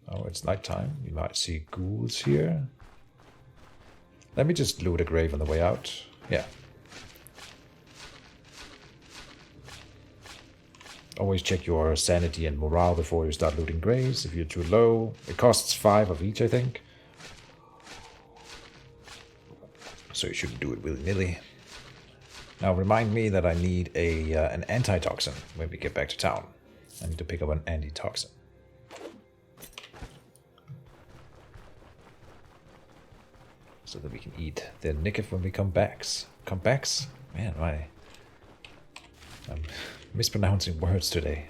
Oh, it's nighttime. You might see ghouls here. Let me just loot a grave on the way out. Yeah. Always check your sanity and morale before you start looting graves. If you're too low, it costs 5 of each, I think. So you shouldn't do it willy-nilly. Now remind me that I need an antitoxin when we get back to town. I need to pick up an antitoxin. So that we can eat the Nickif when we come back. Come backs? Man, why? I'm mispronouncing words today.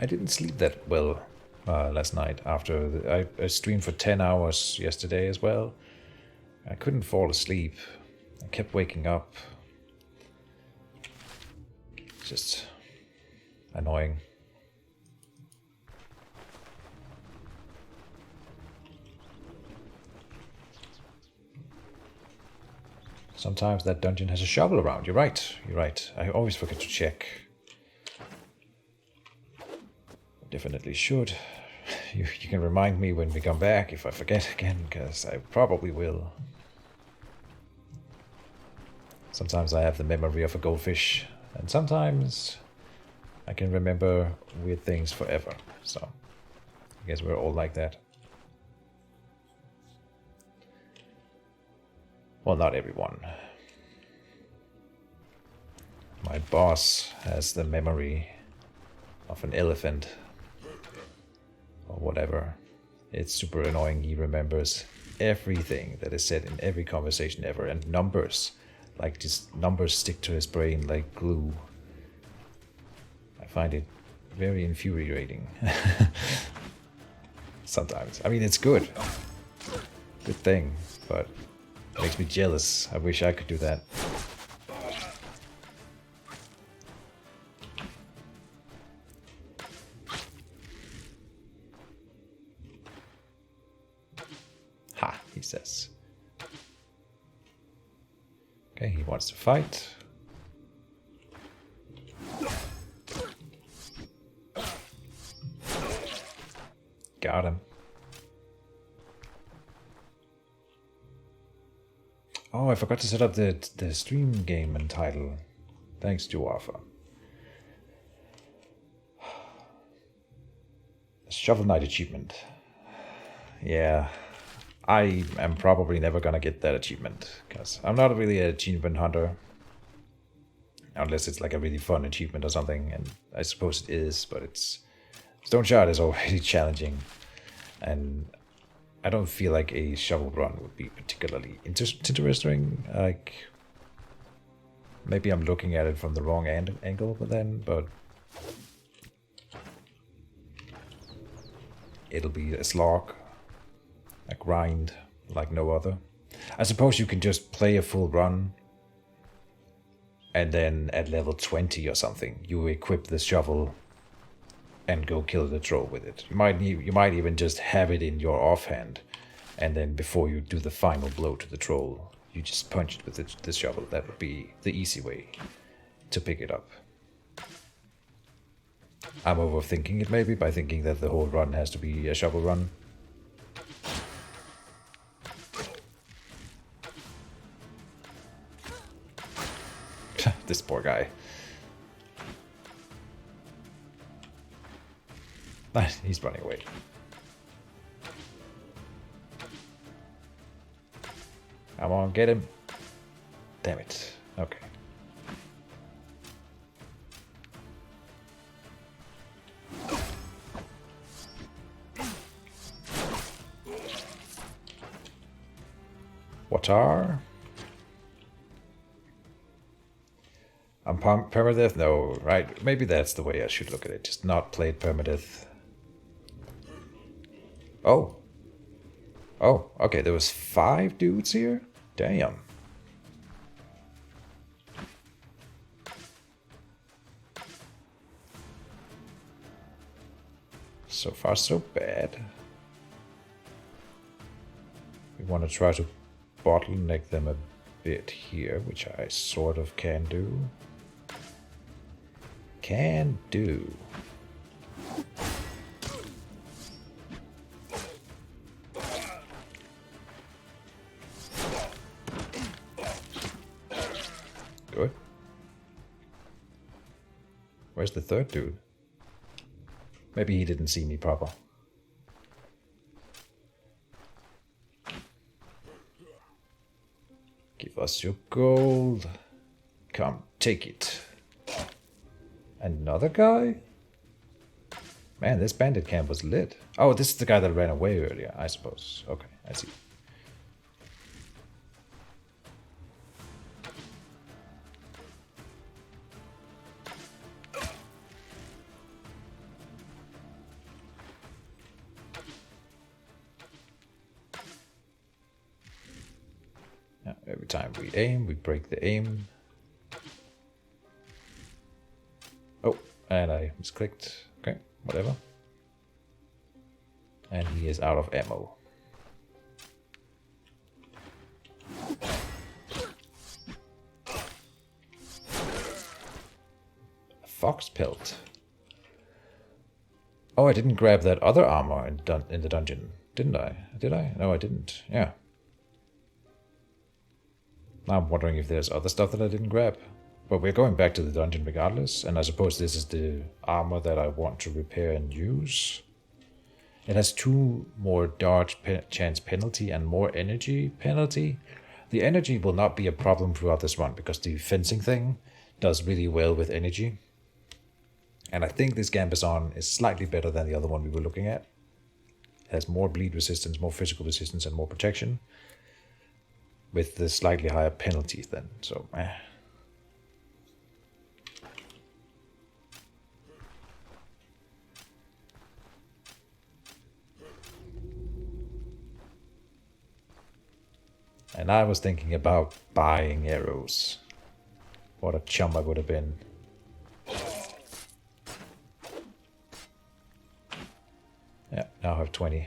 I didn't sleep that well last night after I streamed for 10 hours yesterday as well. I couldn't fall asleep. I kept waking up. Just annoying. Sometimes that dungeon has a shovel around. You're right. You're right. I always forget to check. Definitely should. You can remind me when we come back if I forget again, because I probably will. Sometimes I have the memory of a goldfish, and sometimes I can remember weird things forever. So I guess we're all like that. Well, not everyone. My boss has the memory of an elephant. Or whatever. It's super annoying. He remembers everything that is said in every conversation ever. And numbers. Like, just numbers stick to his brain like glue. I find it very infuriating. Sometimes. I mean, it's good. Good thing. But it makes me jealous. I wish I could do that. He says. Okay, he wants to fight. Got him. Oh, I forgot to set up the stream game and title. Thanks, Dwarfa. Shovel Knight achievement. Yeah. I am probably never gonna get that achievement, because I'm not really an achievement hunter. Unless it's like a really fun achievement or something, and I suppose it is, but it's... Stoneshard is already challenging, and I don't feel like a shovel run would be particularly interesting. Like, maybe I'm looking at it from the wrong angle, but it'll be a slog. A grind like no other. I suppose you can just play a full run and then at level 20 or something you equip the shovel and go kill the troll with it. You might even just have it in your offhand, and then before you do the final blow to the troll you just punch it with the shovel. That would be the easy way to pick it up. I'm overthinking it maybe by thinking that the whole run has to be a shovel run. This poor guy. He's running away. Come on, get him. Damn it. Okay. What are? I'm permadeath? No, right. Maybe that's the way I should look at it. Just not played permadeath. Oh. Oh, okay. There was 5 dudes here? Damn. So far, so bad. We want to try to bottleneck them a bit here, which I sort of can do. Can do. Where's the third dude? Maybe he didn't see me proper. Give us your gold. Come, take it. Another guy? Man, this bandit camp was lit. Oh, this is the guy that ran away earlier, I suppose. Okay, I see. Every time we aim, we break the aim. Oh, and I misclicked. Okay, whatever. And he is out of ammo. A fox pelt. Oh, I didn't grab that other armor in the dungeon, didn't I? Did I? No, I didn't. Yeah. Now I'm wondering if there's other stuff that I didn't grab. But we're going back to the dungeon regardless, and I suppose this is the armor that I want to repair and use. It has 2 more dodge chance penalty and more energy penalty. The energy will not be a problem throughout this run, because the fencing thing does really well with energy. And I think this Gambison is slightly better than the other one we were looking at. It has more bleed resistance, more physical resistance, and more protection, with the slightly higher penalties then, so And I was thinking about buying arrows. What a chump I would have been. Yeah, now I have 20.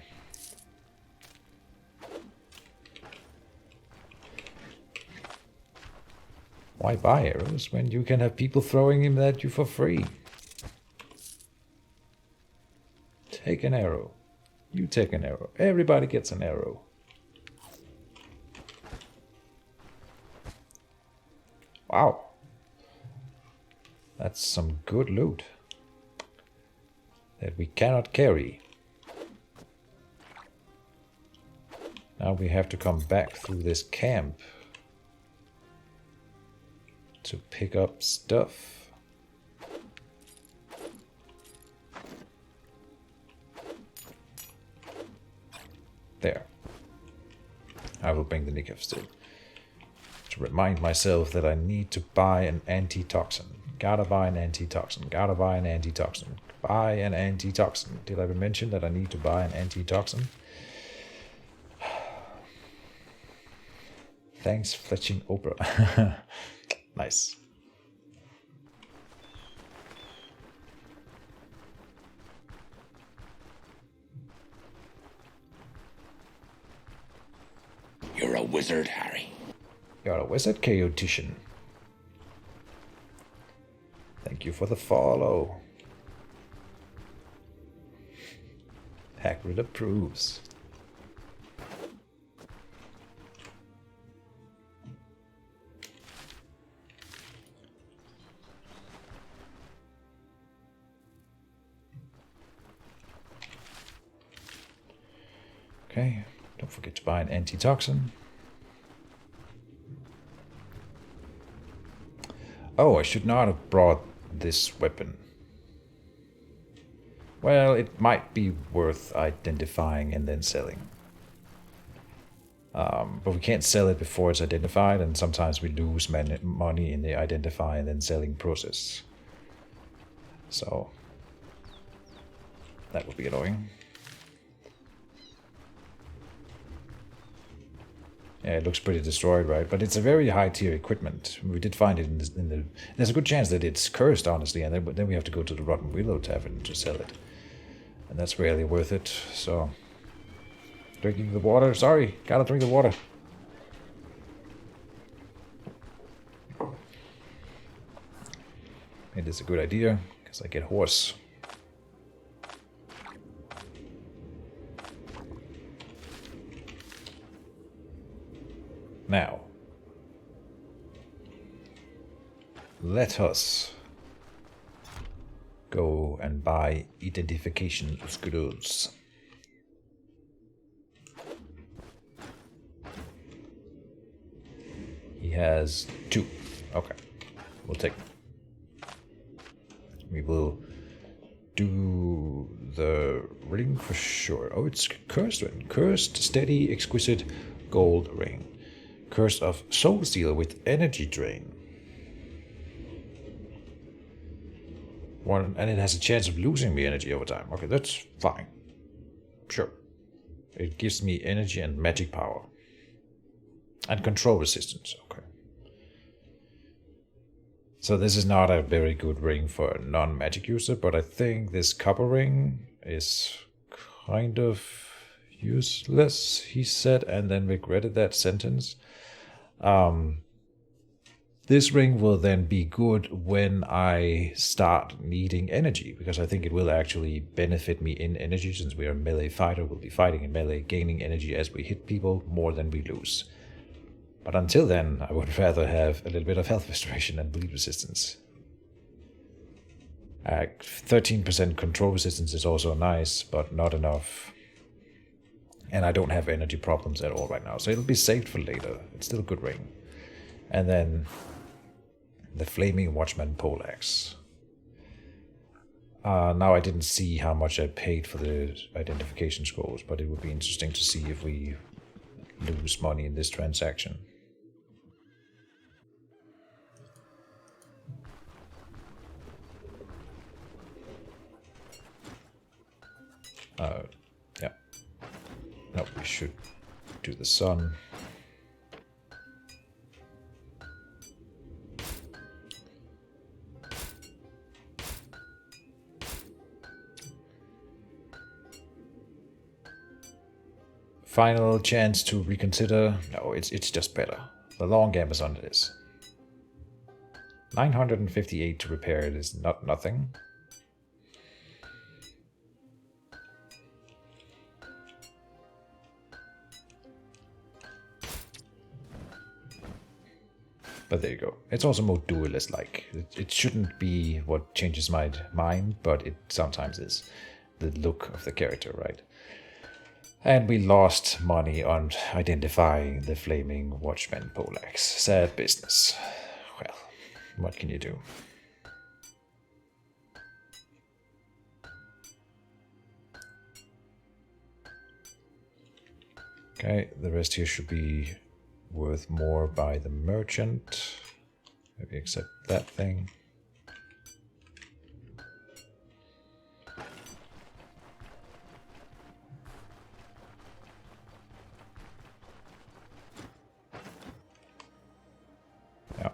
Why buy arrows when you can have people throwing them at you for free? Take an arrow. You take an arrow. Everybody gets an arrow. Wow. That's some good loot that we cannot carry. Now we have to come back through this camp to pick up stuff. There. I will bring the Nickef still. To remind myself that I need to buy an antitoxin. Gotta buy an antitoxin. Gotta buy an antitoxin. Buy an antitoxin. Did I ever mention that I need to buy an antitoxin? Thanks, Fletching Oprah. Nice. You're a wizard, Harry. You're a wizard, Keejchen. Thank you for the follow. Hagrid approves. Okay, don't forget to buy an antitoxin. Oh, I should not have brought this weapon. Well, it might be worth identifying and then selling. But we can't sell it before it's identified, and sometimes we lose money in the identify and then selling process. So, that would be annoying. Yeah, it looks pretty destroyed, right? But it's a very high tier equipment. We did find it in the... There's a good chance that it's cursed, honestly, and then we have to go to the Rotten Willow Tavern to sell it. And that's rarely worth it, so... Drinking the water? Sorry, gotta drink the water. It is a good idea, because I get hoarse. Now, let us go and buy identification scrolls. He has 2. Okay, we'll take them. We will do the ring for sure. Oh, it's cursed ring. Cursed, steady, exquisite gold ring. Curse of soul steal with energy drain. And it has a chance of losing me energy over time. Okay, that's fine. Sure. It gives me energy and magic power. And control resistance. Okay. So this is not a very good ring for a non-magic user, but I think this copper ring is kind of useless, he said, and then regretted that sentence. This ring will then be good when I start needing energy, because I think it will actually benefit me in energy, since we are a melee fighter. We'll be fighting in melee, gaining energy as we hit people more than we lose. But until then, I would rather have a little bit of health restoration and bleed resistance. 13% control resistance is also nice, but not enough. And I don't have energy problems at all right now, so it'll be saved for later. It's still a good ring. And then the Flaming Watchman poleaxe. Now I didn't see how much I paid for the identification scrolls, but it would be interesting to see if we lose money in this transaction. Yeah. No, we should do the sun. Final chance to reconsider. No, it's just better. The long game is on this. 958 to repair it is not nothing. But there you go. It's also more duelist-like. It shouldn't be what changes my mind, but it sometimes is. The look of the character, right? And we lost money on identifying the Flaming Watchman poleaxe. Sad business. Well, what can you do? Okay, the rest here should be worth more by the merchant. Maybe accept that thing. Yeah.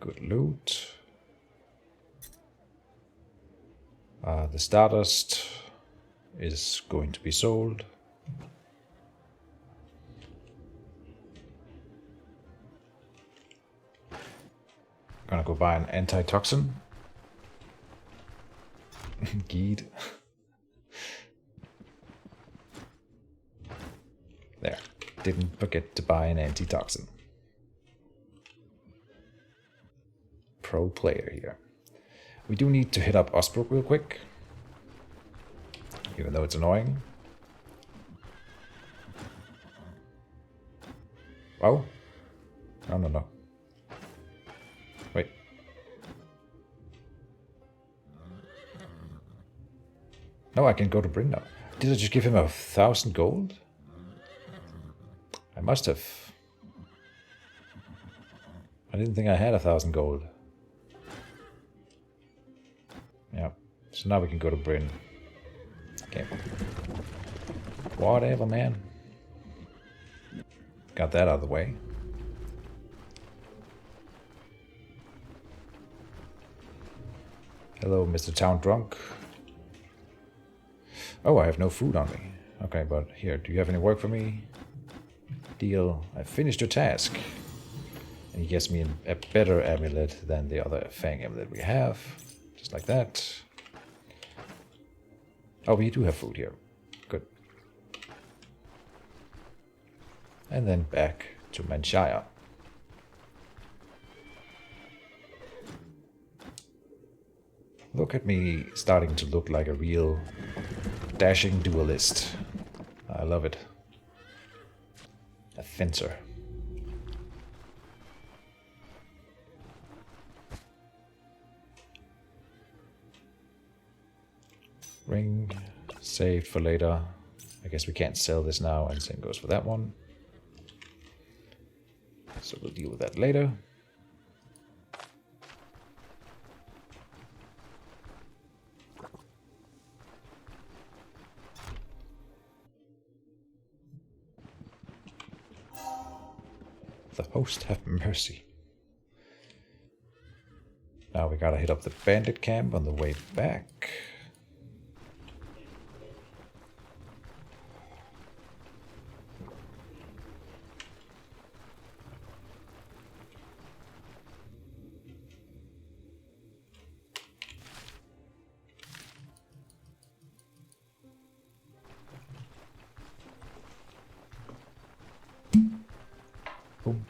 Good loot. The Stardust is going to be sold. Gonna go buy an antitoxin. Geed. There. Didn't forget to buy an antitoxin. Pro player here. We do need to hit up Osbrook real quick. Even though it's annoying. Oh? No. Wait. No, I can go to Bryn now. Did I just give him 1,000 gold? I must have. I didn't think I had 1,000 gold. Yeah. So now we can go to Bryn. Okay. Whatever, man. Got that out of the way. Hello, Mr. Town Drunk. Oh, I have no food on me. Okay, but here, do you have any work for me? Deal. I finished your task. And he gives me a better amulet than the other Fang amulet we have. Just like that. Oh, we do have food here. Good. And then back to Manshire. Look at me starting to look like a real dashing duelist. I love it. A fencer. Ring. Saved for later. I guess we can't sell this now, and same goes for that one. So we'll deal with that later. The host have mercy. Now we gotta hit up the bandit camp on the way back. Boom.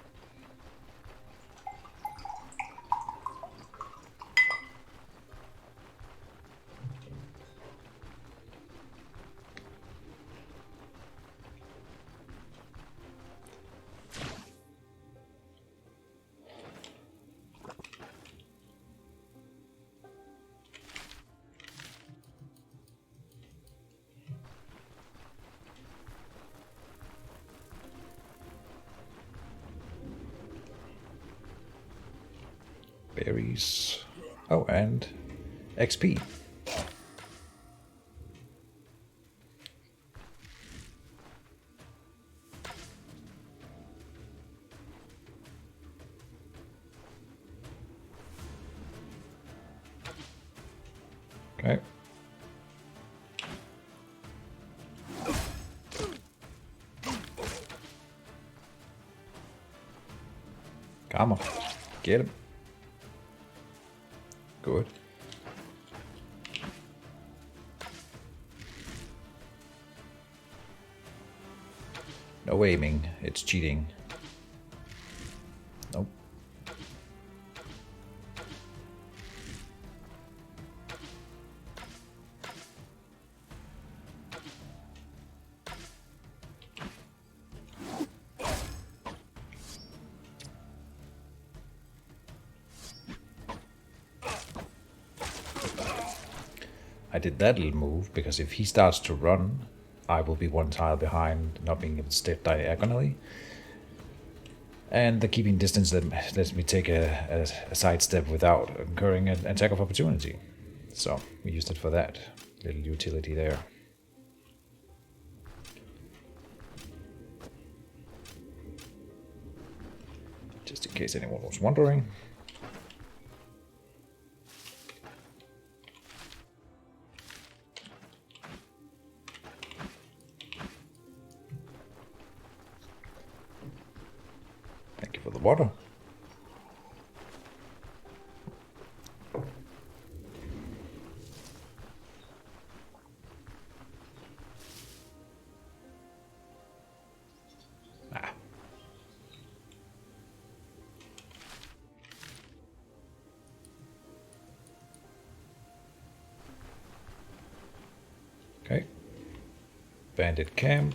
Berries. Oh, and XP. Okay. Come on. Get him. Good. No aiming, it's cheating. Nope. I did that little move because if he starts to run, I will be one tile behind, not being able to step diagonally. And the keeping distance lets me take a side step without incurring an attack of opportunity. So we used it for that little utility there. Just in case anyone was wondering. For the water. Ah. Okay. Bandit camp.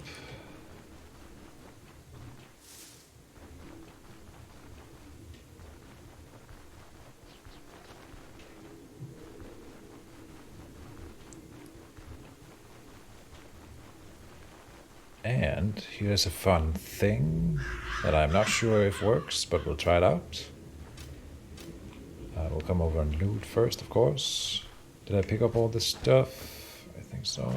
And here's a fun thing that I'm not sure if works, but we'll try it out. We'll come over and loot first, of course. Did I pick up all this stuff? I think so.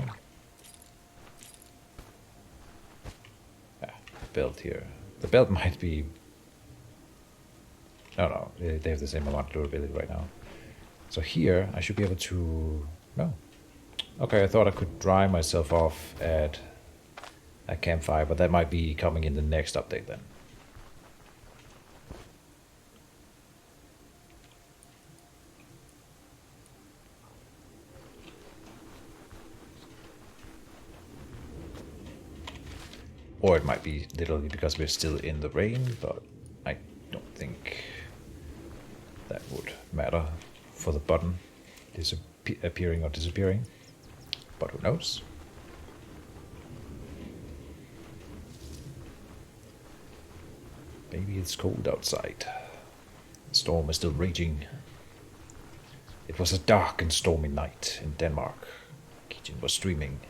Ah, belt here. The belt might be... No, they have the same amount of durability right now. So here, I should be able to... No. Okay, I thought I could dry myself off at a campfire, but that might be coming in the next update then. Or it might be literally because we're still in the rain, but I don't think that would matter for the button appearing or disappearing. But who knows? Maybe it's cold outside. The storm is still raging. It was a dark and stormy night in Denmark. Keejchen was streaming.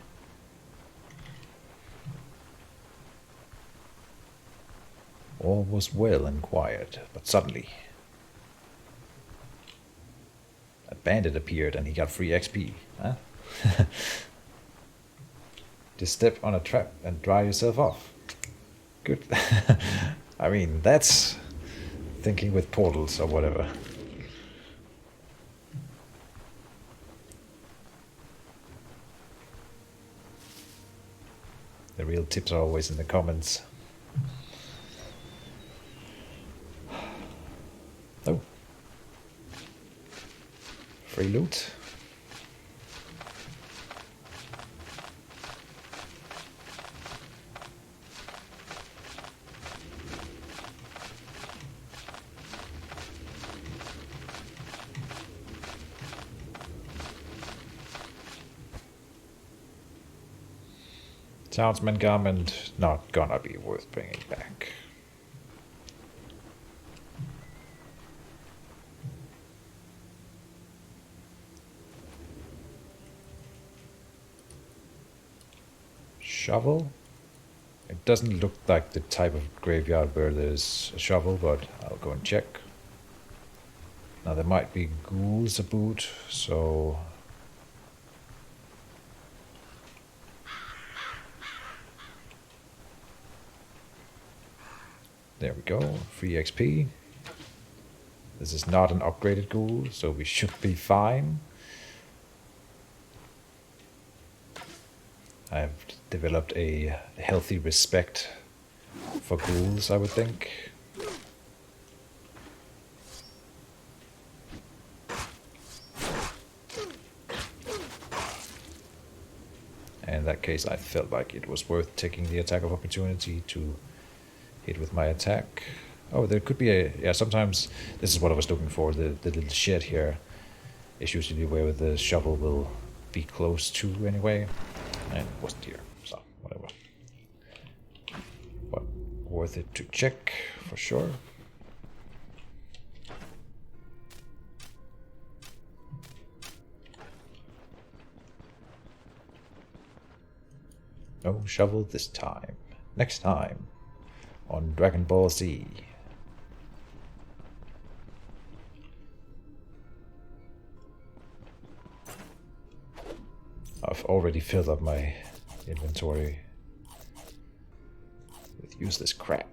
All was well and quiet, but suddenly a bandit appeared and he got free XP. Huh? Just step on a trap and dry yourself off. Good. I mean, that's thinking with portals or whatever. The real tips are always in the comments. Oh. Free loot. Townsman garment, not gonna be worth bringing back. Shovel? It doesn't look like the type of graveyard where there's a shovel, but I'll go and check. Now there might be ghouls about, so... There we go, free XP. This is not an upgraded ghoul, so we should be fine. I've developed a healthy respect for ghouls, I would think. And in that case, I felt like it was worth taking the attack of opportunity to hit with my attack. Oh, there could be a... Yeah, sometimes this is what I was looking for. The little shed here is usually where the shovel will be close to anyway. And it wasn't here, so whatever. But worth it to check for sure. No shovel this time. Next time on Dragon Ball Z. I've already filled up my inventory with useless crap.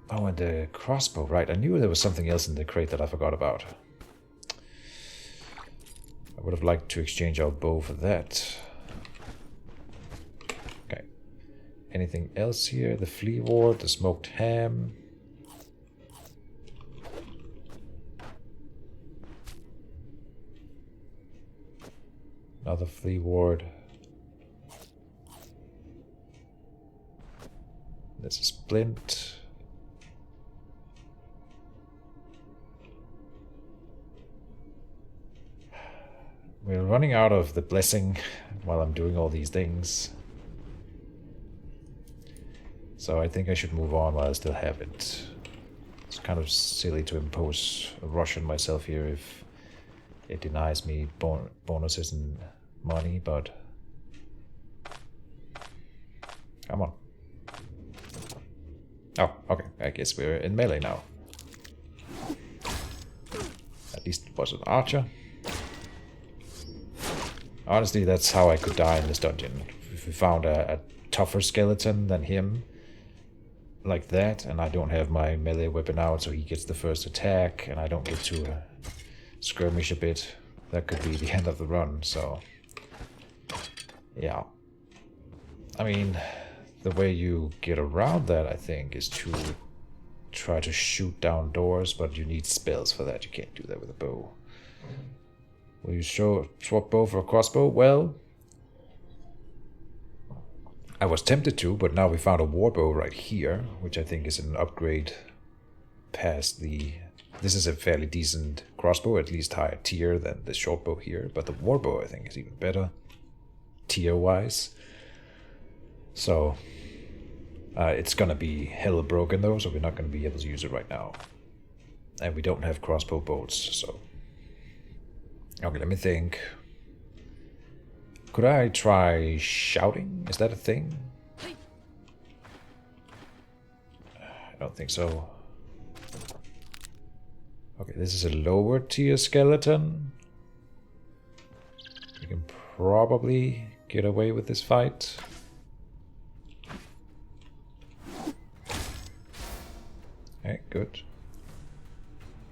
Oh, and the crossbow, right. I knew there was something else in the crate that I forgot about. I would have liked to exchange our bow for that. Okay. Anything else here? The flea ward, the smoked ham. Another flea ward. There's a splint. We're running out of the blessing while I'm doing all these things. So I think I should move on while I still have it. It's kind of silly to impose a rush on myself here if it denies me bonuses and money, but come on. Oh, okay. I guess we're in melee now. At least it was an archer. Honestly, that's how I could die in this dungeon. If we found a tougher skeleton than him, like that, and I don't have my melee weapon out, so he gets the first attack, and I don't get to skirmish a bit, that could be the end of the run, so... Yeah. I mean, the way you get around that, I think, is to try to shoot down doors, but you need spells for that. You can't do that with a bow. Will you swap bow for a crossbow? Well, I was tempted to, but now we found a warbow right here, which I think is an upgrade past the... This is a fairly decent crossbow, at least higher tier than the shortbow here, but the warbow I think is even better tier-wise. So it's gonna be hell broken though, so we're not gonna be able to use it right now. And we don't have crossbow bolts, so... Okay, let me think. Could I try shouting? Is that a thing? I don't think so. Okay, this is a lower tier skeleton. We can probably get away with this fight. Okay, good.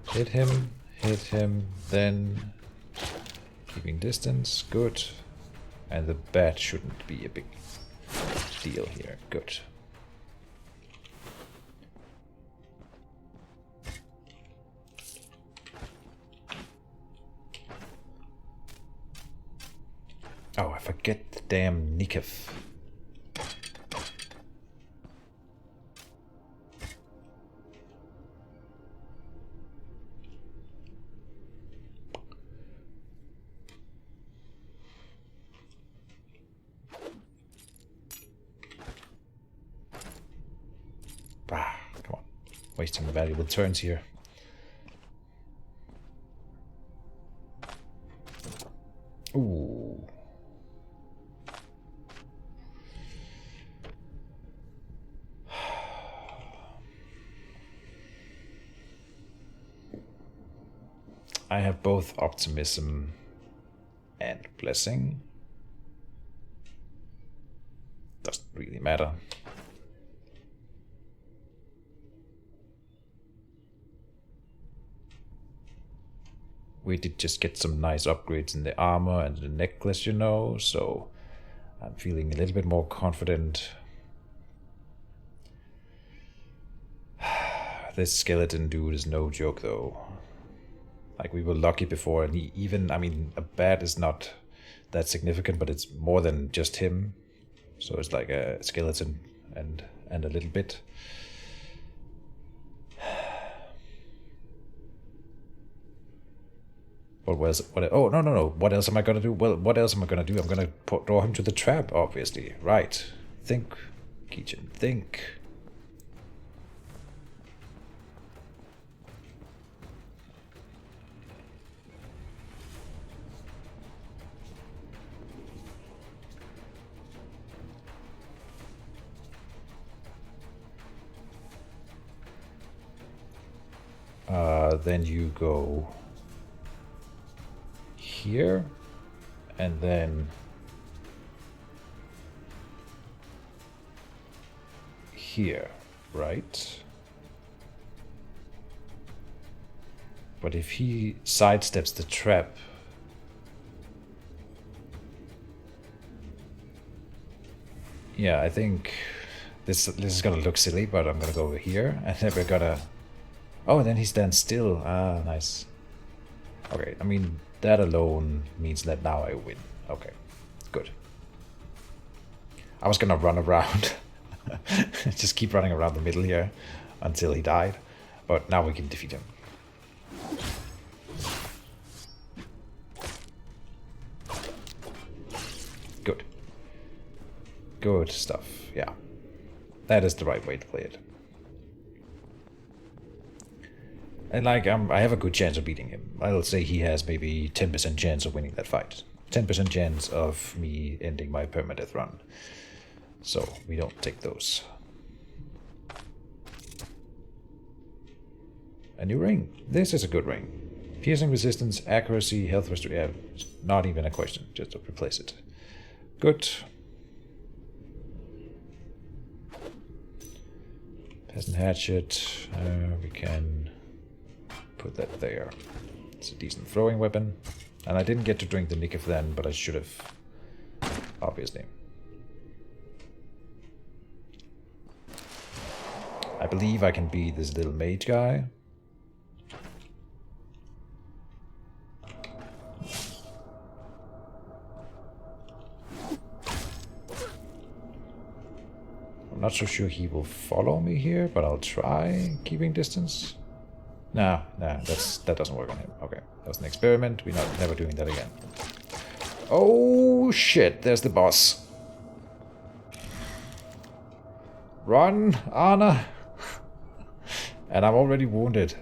Hit him, then keeping distance, good. And the bat shouldn't be a big deal here, good. Oh, I forget the damn Nikif. Come on. Wasting the valuable turns here. Ooh. I have both optimism and blessing. Doesn't really matter. We did just get some nice upgrades in the armor and the necklace, you know, so I'm feeling a little bit more confident. This skeleton dude is no joke though. Like, we were lucky before, and he even, I mean, a bat is not that significant, but it's more than just him. So it's like a skeleton and a little bit. Oh, no. What else am I gonna do? Well, what else am I gonna do? I'm gonna draw him to the trap, obviously. Right. Think, Keejchen, think. Then you go here, and then here, right? But if he sidesteps the trap, yeah, I think this is gonna look silly, but I'm gonna go over here, and then we're gonna... Oh, and then he stands still. Ah, nice. Okay, I mean, that alone means that now I win. Okay, good. I was gonna run around. Just keep running around the middle here until he died. But now we can defeat him. Good. Good stuff, yeah. That is the right way to play it. And like, I have a good chance of beating him. I'll say he has maybe 10% chance of winning that fight. 10% chance of me ending my permadeath run. So, we don't take those. A new ring. This is a good ring. Piercing resistance, accuracy, health restoration. Yeah, not even a question. Just to replace it. Good. Peasant hatchet. We can... put that there. It's a decent throwing weapon. And I didn't get to drink the Nikif then, but I should have. Obviously. I believe I can be this little mage guy. not so sure he will follow me here, but I'll try keeping distance. Nah, that doesn't work on him. Okay, that was an experiment. We're never doing that again. Oh shit, there's the boss. Run, Anna! And I'm already wounded.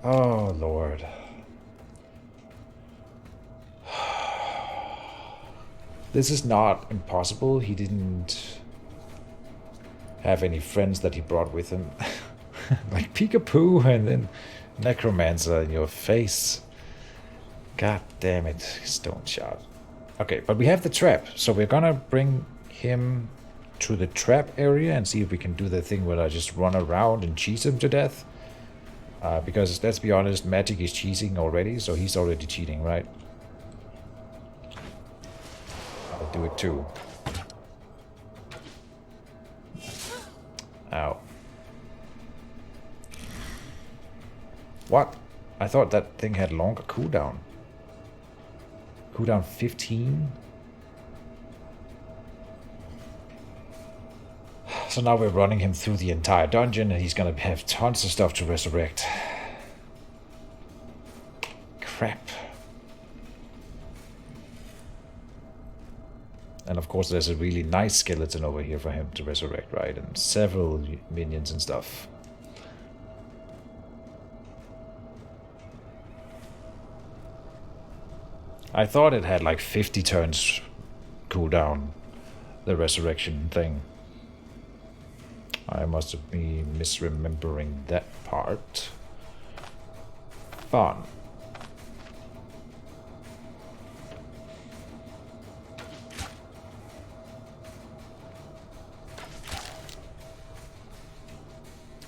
Oh lord. This is not impossible. He didn't have any friends that he brought with him. Like Peekapoo and then Necromancer in your face. God damn it, Stoneshard. Okay, but we have the trap, so we're gonna bring him to the trap area and see if we can do the thing where I just run around and cheese him to death. Because let's be honest, magic is cheesing already, so he's already cheating, right? I'll do it too. Ow. What? I thought that thing had longer cooldown. Cooldown 15? So now we're running him through the entire dungeon and he's gonna have tons of stuff to resurrect. Crap. And of course there's a really nice skeleton over here for him to resurrect, right? And several minions and stuff. I thought it had like 50 turns cooldown, the resurrection thing. I must be misremembering that part. Fun.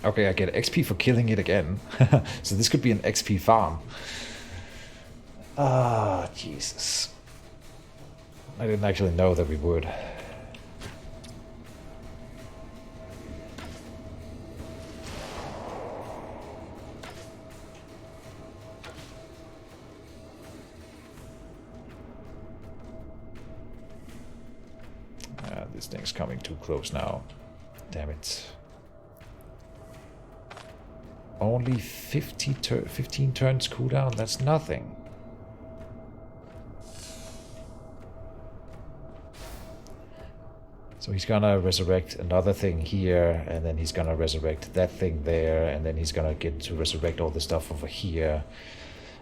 Okay, I get XP for killing it again. So this could be an XP farm. Ah, Jesus. I didn't actually know that we would. This thing's coming too close now. Damn it. Only 15 turns cooldown? That's nothing. So he's gonna resurrect another thing here, and then he's gonna resurrect that thing there, and then he's gonna get to resurrect all the stuff over here.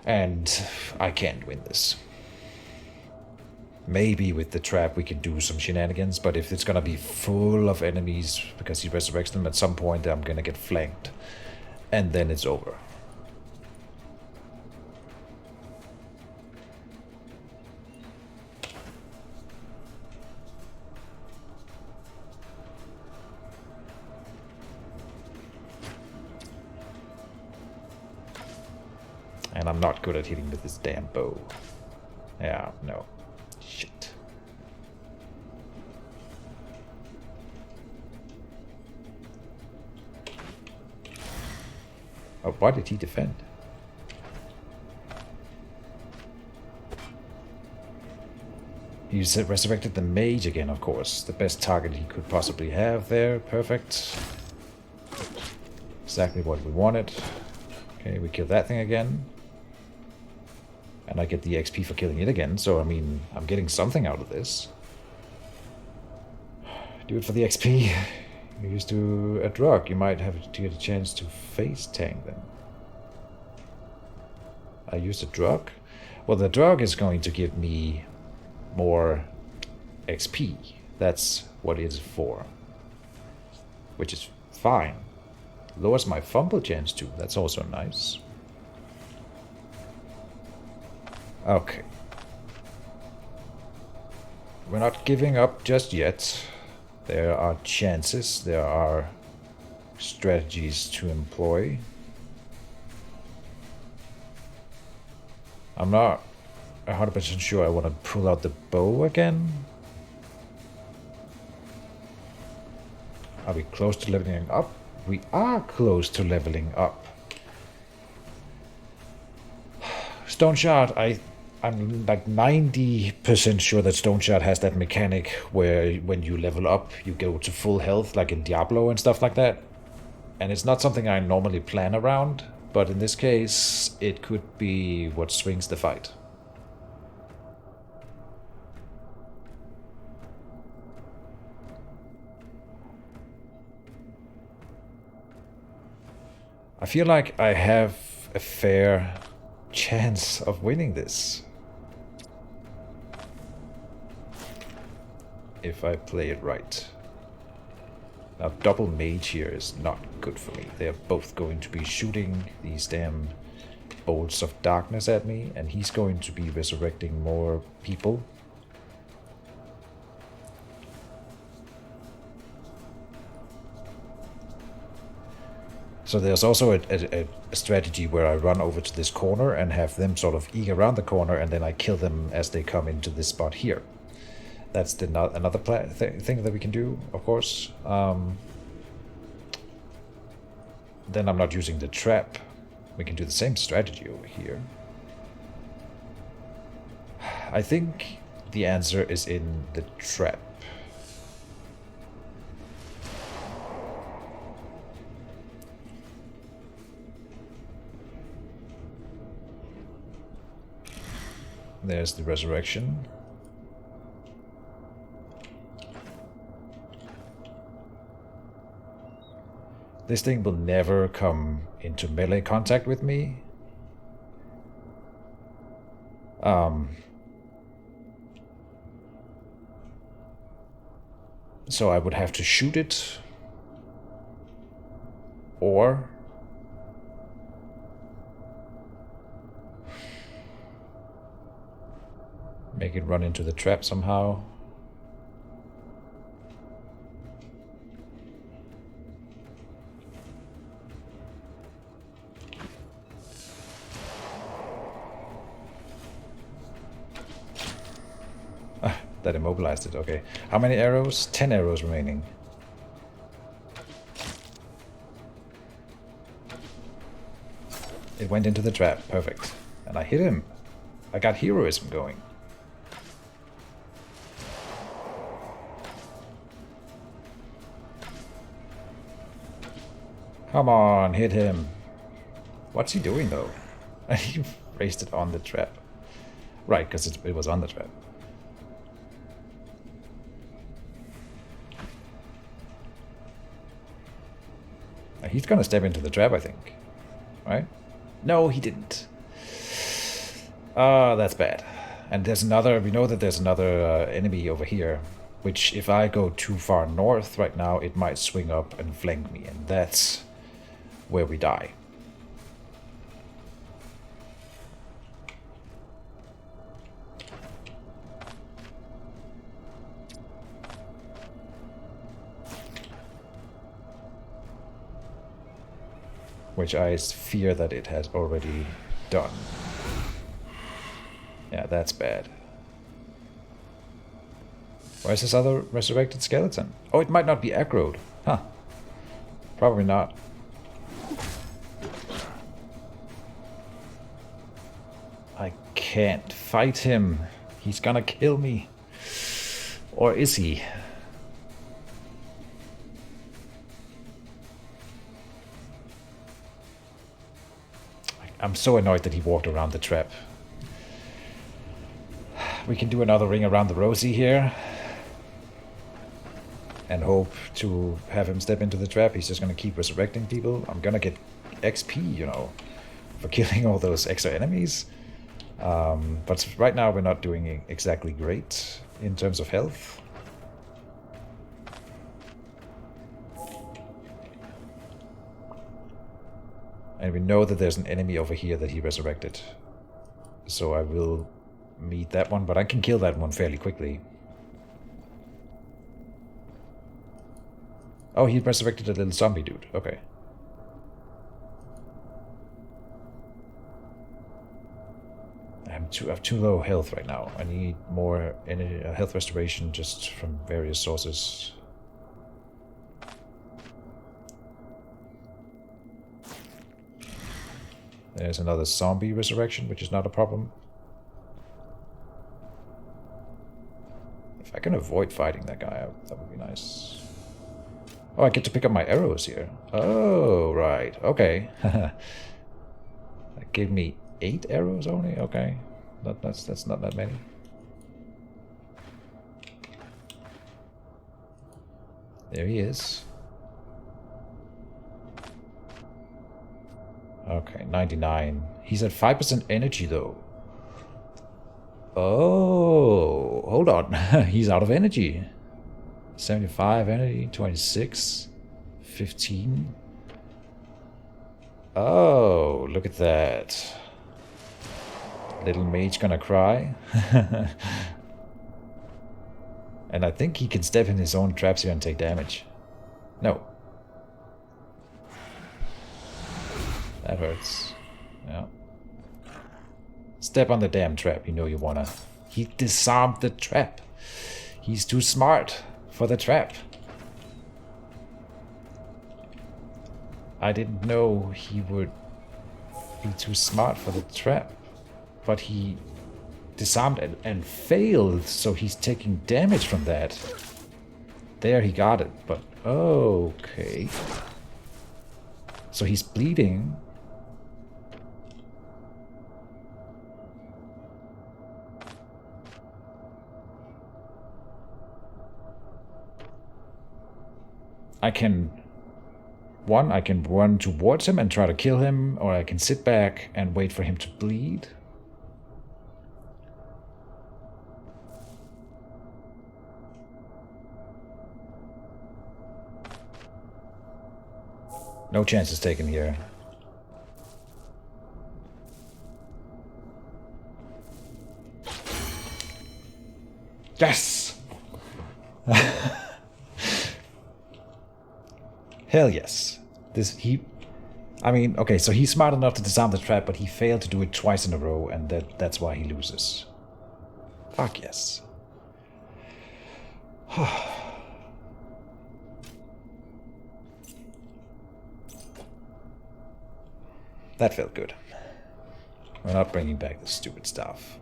And I can't win this. Maybe with the trap we can do some shenanigans, but if it's gonna be full of enemies because he resurrects them at some point, I'm gonna get flanked. And then it's over. And I'm not good at hitting with this damn bow. Yeah, no. Shit. Oh, why did he defend? He resurrected the mage again, of course. The best target he could possibly have there. Perfect. Exactly what we wanted. Okay, we kill that thing again. And I get the XP for killing it again, so I mean, I'm getting something out of this. Do it for the XP. You used to a drug, you might have to get a chance to face tank them. I used a drug? Well, the drug is going to give me more XP. That's what it's for. Which is fine. Lowers my fumble chance too, that's also nice. Okay. We're not giving up just yet. There are chances, there are strategies to employ. I'm not 100% sure I want to pull out the bow again. Are we close to leveling up? We are close to leveling up. Stoneshard, I'm like 90% sure that Stoneshard has that mechanic where when you level up, you go to full health, like in Diablo and stuff like that. And it's not something I normally plan around, but in this case, it could be what swings the fight. I feel like I have a fair chance of winning this. If I play it right. Now, double mage here is not good for me. They are both going to be shooting these damn bolts of darkness at me, and he's going to be resurrecting more people. So there's also a strategy where I run over to this corner and have them sort of eke around the corner, and then I kill them as they come into this spot here. That's another thing that we can do, of course. Then I'm not using the trap. We can do the same strategy over here. I think the answer is in the trap. There's the resurrection. This thing will never come into melee contact with me. So I would have to shoot it. Or make it run into the trap somehow. That immobilized it, okay. How many arrows? 10 arrows remaining. It went into the trap, perfect. And I hit him. I got heroism going. Come on, hit him. What's he doing though? He raised it on the trap. Right, because it was on the trap. He's gonna step into the trap, I think. Right? No, he didn't. That's bad. And there's another, we know that there's another enemy over here, which if I go too far north right now, it might swing up and flank me, and that's where we die. Which I fear that it has already done. Yeah, that's bad. Where's this other resurrected skeleton? Oh, it might not be aggroed. Huh. Probably not. I can't fight him. He's gonna kill me. Or is he? I'm so annoyed that he walked around the trap. We can do another ring around the rosy here. And hope to have him step into the trap. He's just gonna keep resurrecting people. I'm gonna get XP, you know, for killing all those extra enemies. But right now we're not doing exactly great in terms of health. And we know that there's an enemy over here that he resurrected. So I will meet that one, but I can kill that one fairly quickly. Oh, he resurrected a little zombie dude. Okay. I have too low health right now. I need more health restoration just from various sources. There's another zombie resurrection, which is not a problem. I can avoid fighting that guy. That would be nice. Oh, I get to pick up my arrows here. Oh, right. Okay. That gave me 8 arrows only? Okay. That's not that many. There he is. Okay, 99. He's at 5% energy though. Oh, hold on. He's out of energy. 75 energy, 26, 15. Oh, look at that. Little mage gonna cry. And I think he can step in his own traps here and take damage. No. That hurts. Yeah. Step on the damn trap, you know you wanna. He disarmed the trap. He's too smart for the trap. I didn't know he would be too smart for the trap. But he disarmed and failed, so he's taking damage from that. There, he got it, but okay. So he's bleeding. I can run towards him and try to kill him, or I can sit back and wait for him to bleed. No chances taken here. Yes! Hell yes. I mean, okay, so he's smart enough to disarm the trap, but he failed to do it twice in a row, and that's why he loses. Fuck yes. That felt good. We're not bringing back the stupid stuff.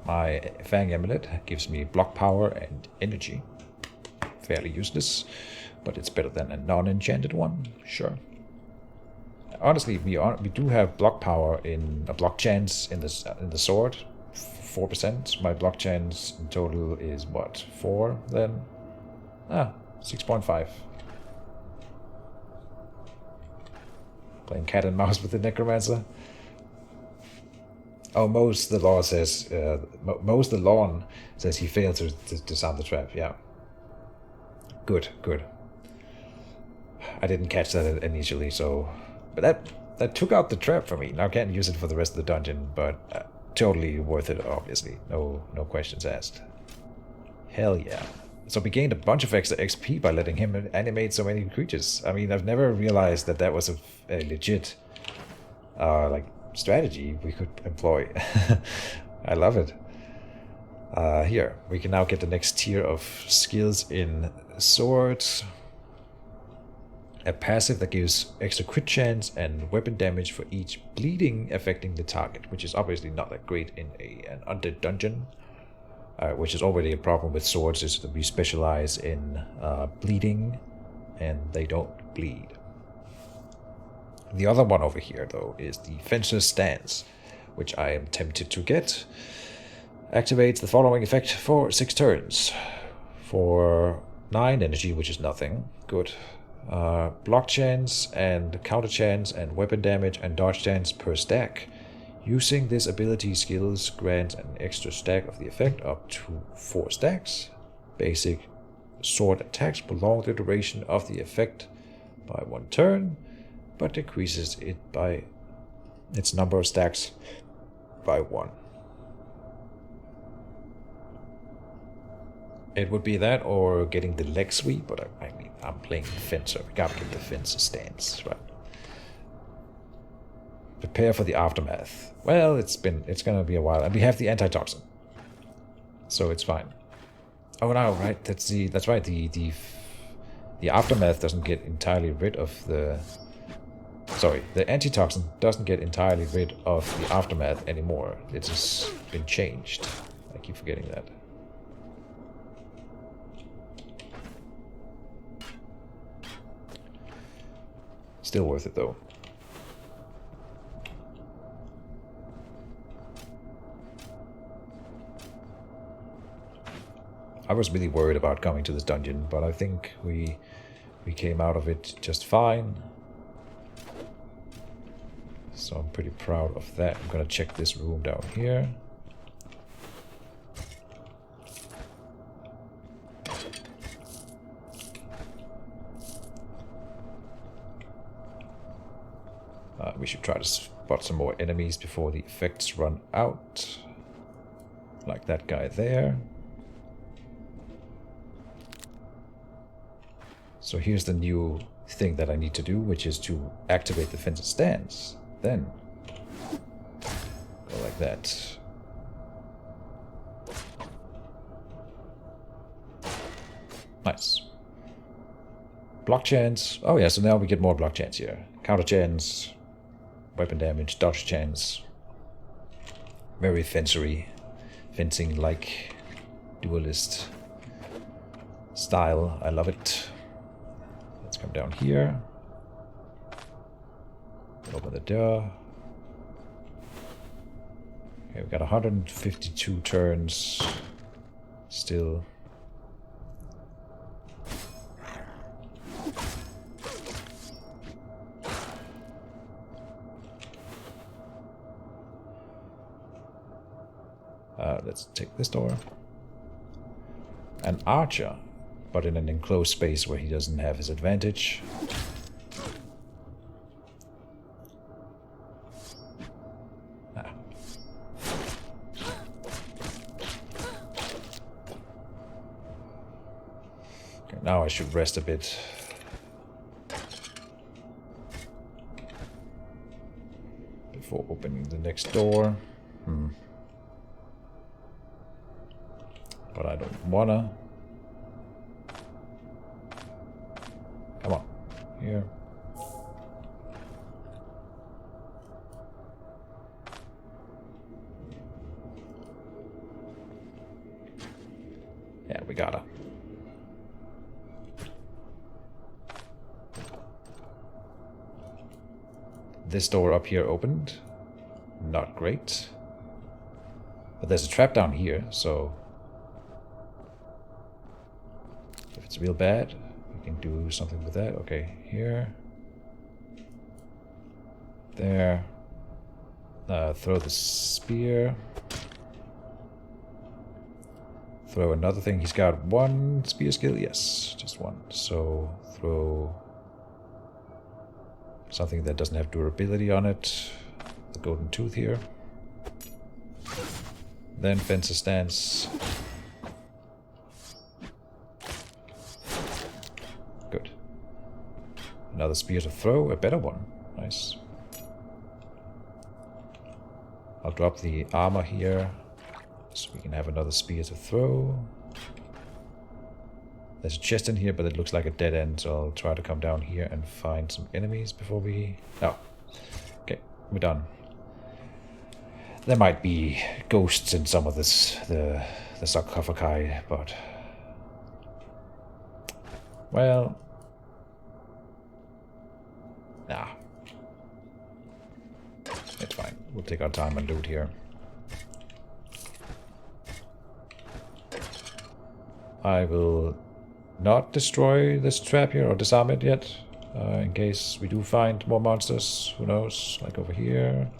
My Fang Amulet gives me block power and energy. Fairly useless, but it's better than a non-enchanted one, sure. Honestly, we do have block power in a block chance in the sword, 4%. My block chance in total is what, 4 then? 6.5. Playing cat and mouse with the Necromancer. Oh, Most the Law says, Most the Lawn says he failed to disarm the trap, yeah. Good. I didn't catch that initially, so... But that took out the trap for me. Now I can't use it for the rest of the dungeon, but totally worth it, obviously. No questions asked. Hell yeah. So we gained a bunch of extra XP by letting him animate so many creatures. I mean, I've never realized that was a legit strategy we could employ. I love it. Here, we can now get the next tier of skills in swords. A passive that gives extra crit chance and weapon damage for each bleeding affecting the target, which is obviously not that great in an undead dungeon. Which is already a problem with swords, is that we specialize in bleeding, and they don't bleed. The other one over here, though, is the Fencer's Stance, which I am tempted to get. Activates the following effect for 6 turns. For 9 energy, which is nothing. Good. Block chance and counter chance and weapon damage and dodge chance per stack. Using this ability, skills grant an extra stack of the effect up to 4 stacks. Basic sword attacks prolong the duration of the effect by 1 turn, but decreases it by its number of stacks by 1. It would be that or getting the leg sweep, but I mean, I'm playing the Fencer. We gotta get the Fencer Stance, right? Prepare for the aftermath. Well, it's gonna be a while, and we have the antitoxin, so it's fine. Oh no, right? That's right. The aftermath doesn't get entirely rid of the Sorry, the antitoxin doesn't get entirely rid of the aftermath anymore. It's just been changed. I keep forgetting that. Still worth it though. I was really worried about coming to this dungeon, but I think we came out of it just fine. So I'm pretty proud of that. I'm gonna check this room down here. We should try to spot some more enemies before the effects run out. Like that guy there. So here's the new thing that I need to do, which is to activate the defensive stance. Then go like that. Nice. Block chance. Oh yeah, so now we get more block chance here. Counter chance, weapon damage, dodge chance. Very fencing like duelist style. I love it. Let's come down here. Open the door. Okay, we've got 152 turns still. Let's take this door. An archer, but in an enclosed space where he doesn't have his advantage. Now I should rest a bit. Before opening the next door. But I don't wanna. Come on. Here. Yeah, we gotta. This door up here opened. Not great. But there's a trap down here, so if it's real bad, we can do something with that. Okay, here. There. Throw the spear. Throw another thing. He's got one spear skill? Yes, just one. So throw something that doesn't have durability on it. The golden tooth here. Then fencer stance. Good. Another spear to throw, a better one. Nice. I'll drop the armor here so we can have another spear to throw. There's a chest in here, but it looks like a dead end, so I'll try to come down here and find some enemies before we... Oh. Okay, we're done. There might be ghosts in some of this, the sarcophagi, but... Well... Nah. It's fine. We'll take our time and loot here. I will not destroy this trap here or disarm it yet. In case we do find more monsters. Who knows? Like over here.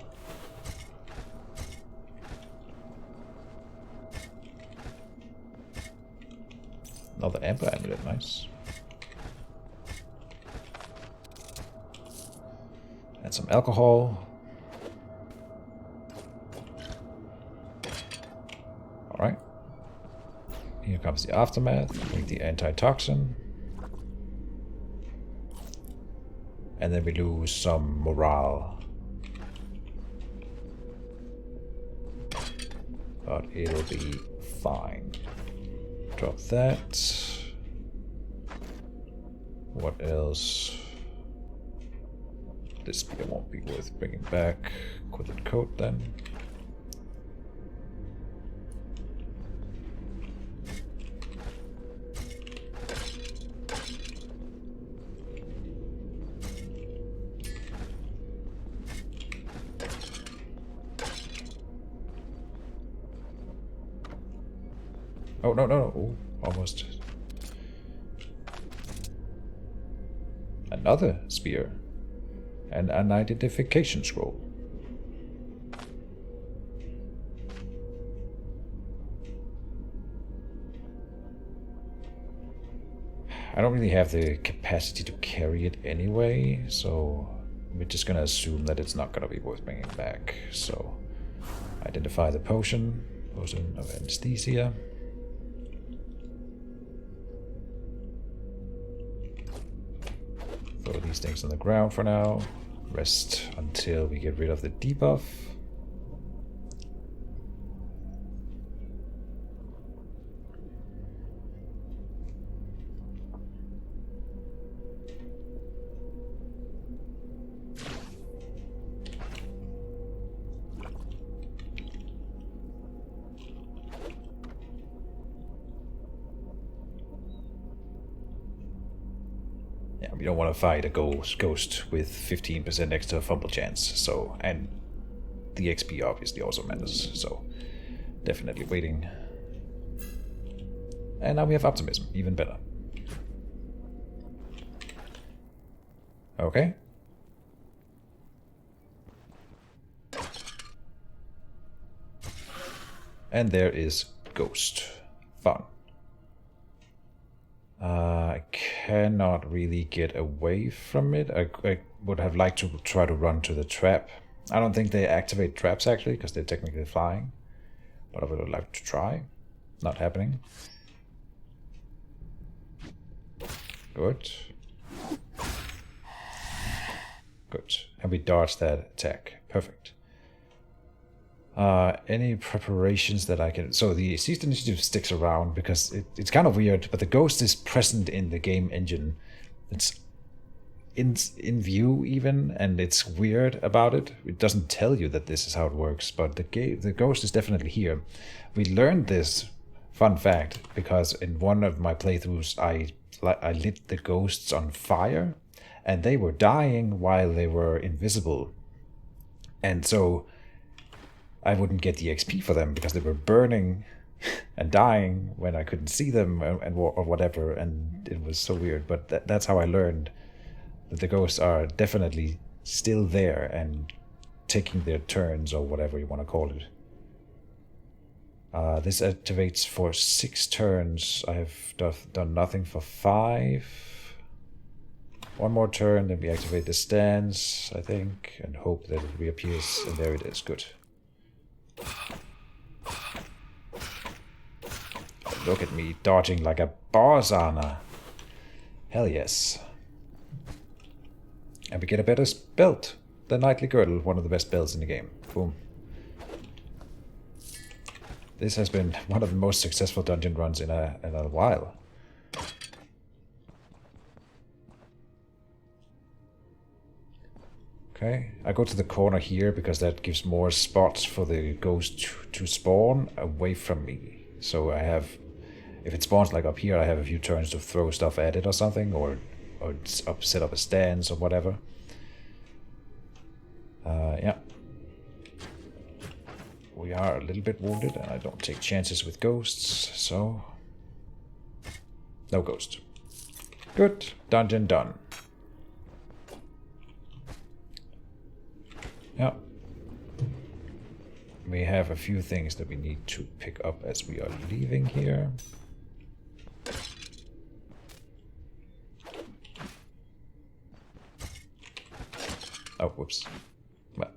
Another amber amulet, nice. And some alcohol. Alright. Here comes the aftermath. Take the antitoxin. And then we lose some morale. But it'll be fine. Drop that. What else? This spear won't be worth bringing back. Quilted coat then. Oh, no, no, no. Ooh, almost. Another spear. And an identification scroll. I don't really have the capacity to carry it anyway, so we're just gonna assume that it's not gonna be worth bringing back. So, identify the potion of anesthesia. Throw these things on the ground for now. Rest until we get rid of the debuff. We don't want to fight a ghost with 15% extra fumble chance, so, and the XP obviously also matters, so definitely waiting. And now we have optimism, even better. Okay. And there is ghost. Fun. I cannot really get away from it. I would have liked to try to run to the trap. I don't think they activate traps actually, because they're technically flying. But I would have liked to try. Not happening. Good. Good. And we dodged that attack. Perfect. Any preparations that I can... So the seized initiative sticks around because it's kind of weird, but the ghost is present in the game engine. It's in view even, and it's weird about it. It doesn't tell you that this is how it works, but the ghost is definitely here. We learned this, fun fact, because in one of my playthroughs I lit the ghosts on fire, and they were dying while they were invisible. And so I wouldn't get the XP for them because they were burning and dying when I couldn't see them or whatever, and it was so weird. But that's how I learned that the ghosts are definitely still there and taking their turns, or whatever you want to call it. This activates for 6 turns. I have done nothing for 5. One more turn, then we activate the stance, I think, and hope that it reappears. And there it is. Good. Look at me dodging like a boss, Anna. Hell yes. And we get a better belt. The Knightly Girdle, one of the best belts in the game. Boom. This has been one of the most successful dungeon runs in a while. Okay, I go to the corner here because that gives more spots for the ghost to spawn away from me. So I have, if it spawns like up here, I have a few turns to throw stuff at it or something, or set up a stance or whatever. Yeah. We are a little bit wounded, and I don't take chances with ghosts, so... No ghost. Good. Dungeon done. Yeah. We have a few things that we need to pick up as we are leaving here. Oh, whoops. Well.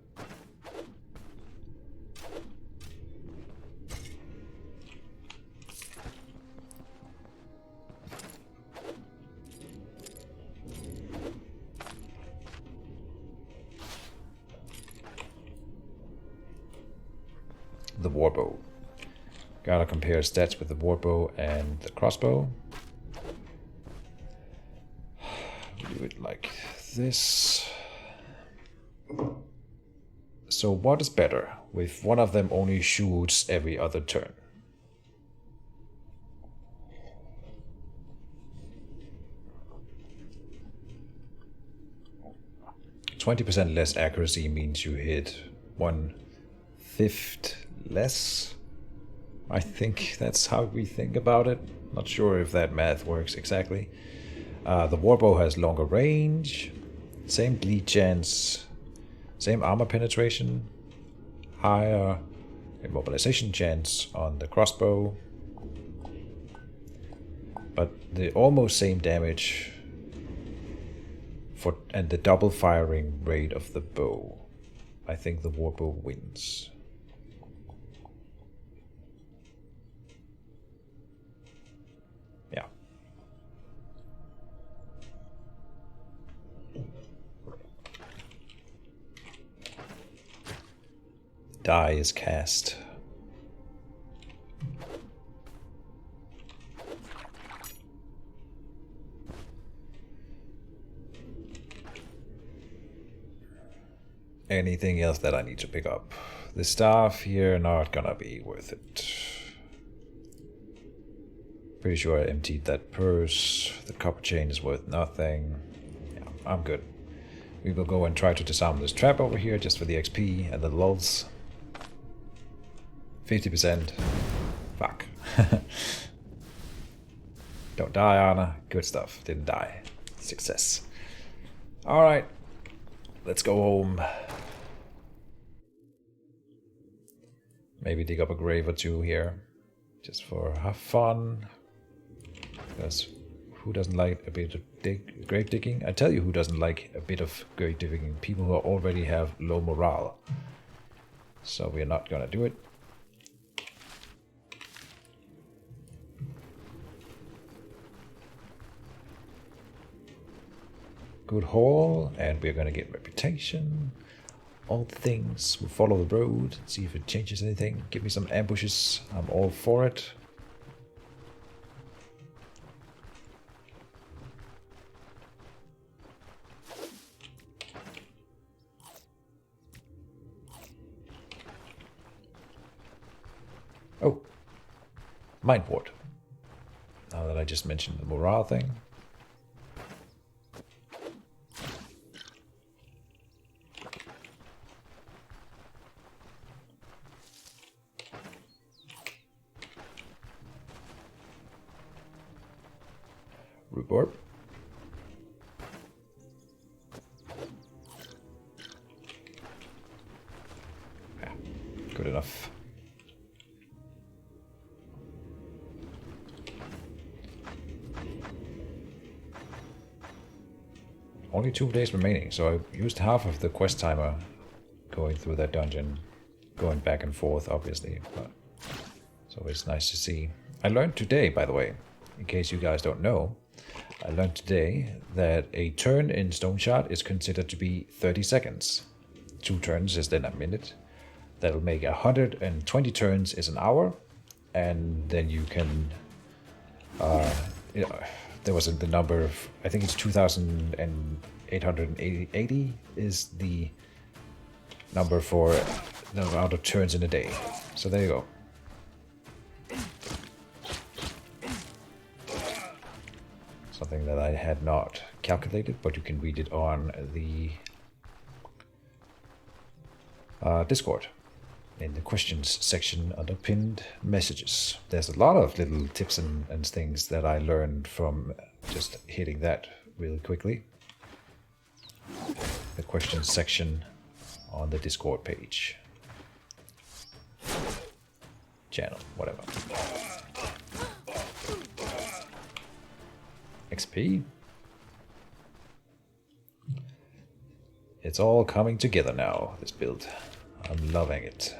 The warbow. Gotta compare stats with the warbow and the crossbow. Do it like this. So what is better, if one of them only shoots every other turn? %20 less accuracy means you hit 1/5 less. I think that's how we think about it. Not sure if that math works exactly. The warbow has longer range, same bleed chance, same armor penetration, higher immobilization chance on the crossbow, but the almost same damage and the double firing rate of the bow. I think the warbow wins. Yeah. Die is cast. Anything else that I need to pick up? The staff here, not gonna be worth it. Pretty sure I emptied that purse. The copper chain is worth nothing. Yeah, I'm good. We will go and try to disarm this trap over here just for the XP and the lulz. 50%. Fuck. Don't die, Anna. Good stuff. Didn't die. Success. Alright. Let's go home. Maybe dig up a grave or two here. Just for have fun. Because who doesn't like a bit of grave digging? I tell you who doesn't like a bit of grave digging. People who already have low morale. So we're not gonna do it. Good haul, and we're gonna get reputation. All the things. We'll follow the road, see if it changes anything. Give me some ambushes. I'm all for it. Oh, mind ward. Now that I just mentioned the morale thing. Rhubarb. Yeah, good enough. Only 2 days remaining, so I used half of the quest timer going through that dungeon, going back and forth, obviously, but it's always nice to see. I learned today, by the way, in case you guys don't know, I learned today that a turn in Stoneshard is considered to be 30 seconds. 2 turns is then a minute. That'll make 120 turns is an hour, and then you can, there was the number of, I think it's 2,880 is the number for the amount of turns in a day. So there you go. Something that I had not calculated, but you can read it on the Discord in the questions section under pinned messages. There's a lot of little tips and things that I learned from just hitting that really quickly. The questions section on the Discord page. Channel, whatever. XP. It's all coming together now, this build. I'm loving it.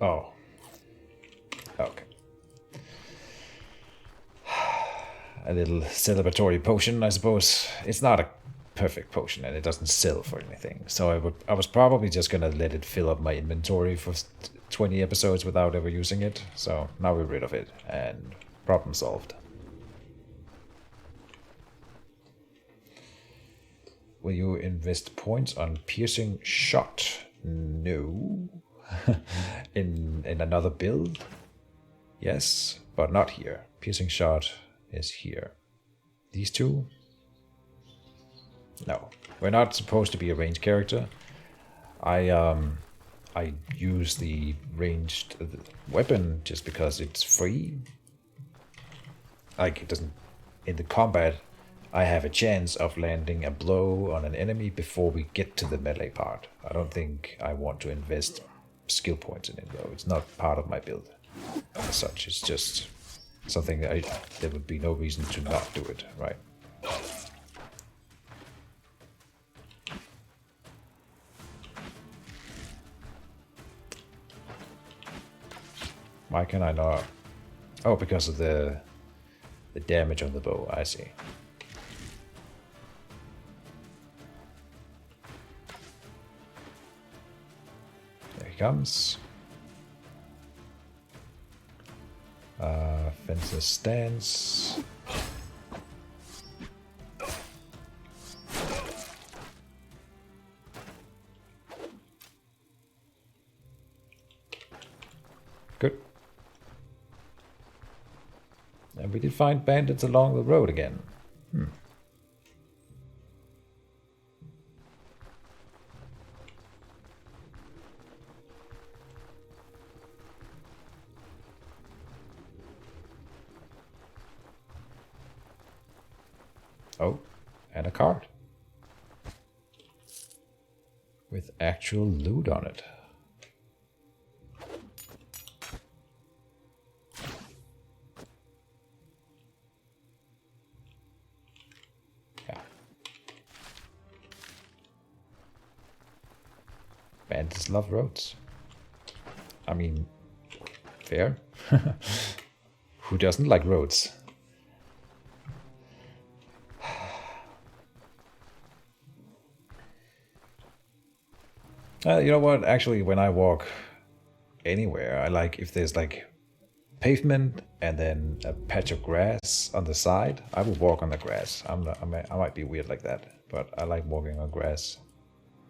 Oh. Okay. A little celebratory potion, I suppose. It's not a perfect potion and it doesn't sell for anything. So I was probably just gonna let it fill up my inventory for 20 episodes without ever using it. So now we're rid of it and Problem solved. Will you invest points on piercing shot? No. in another build? Yes, but not here. Piercing shot is here. These two? No. We're not supposed to be a ranged character. I use the ranged weapon just because it's free. Like, it doesn't... In the combat, I have a chance of landing a blow on an enemy before we get to the melee part. I don't think I want to invest skill points in it, though. It's not part of my build as such. It's just something that there would be no reason to not do it, right? Why can I not? Oh, because of the damage on the bow, I see. There he comes. Fences stance. Good. And we did find bandits along the road again. Oh, and a card. With actual loot on it. Yeah. Bandits love roads. I mean, fair. Who doesn't like roads? You know what? Actually, when I walk anywhere, I like if there's like pavement and then a patch of grass on the side. I will walk on the grass. I might be weird like that, but I like walking on grass.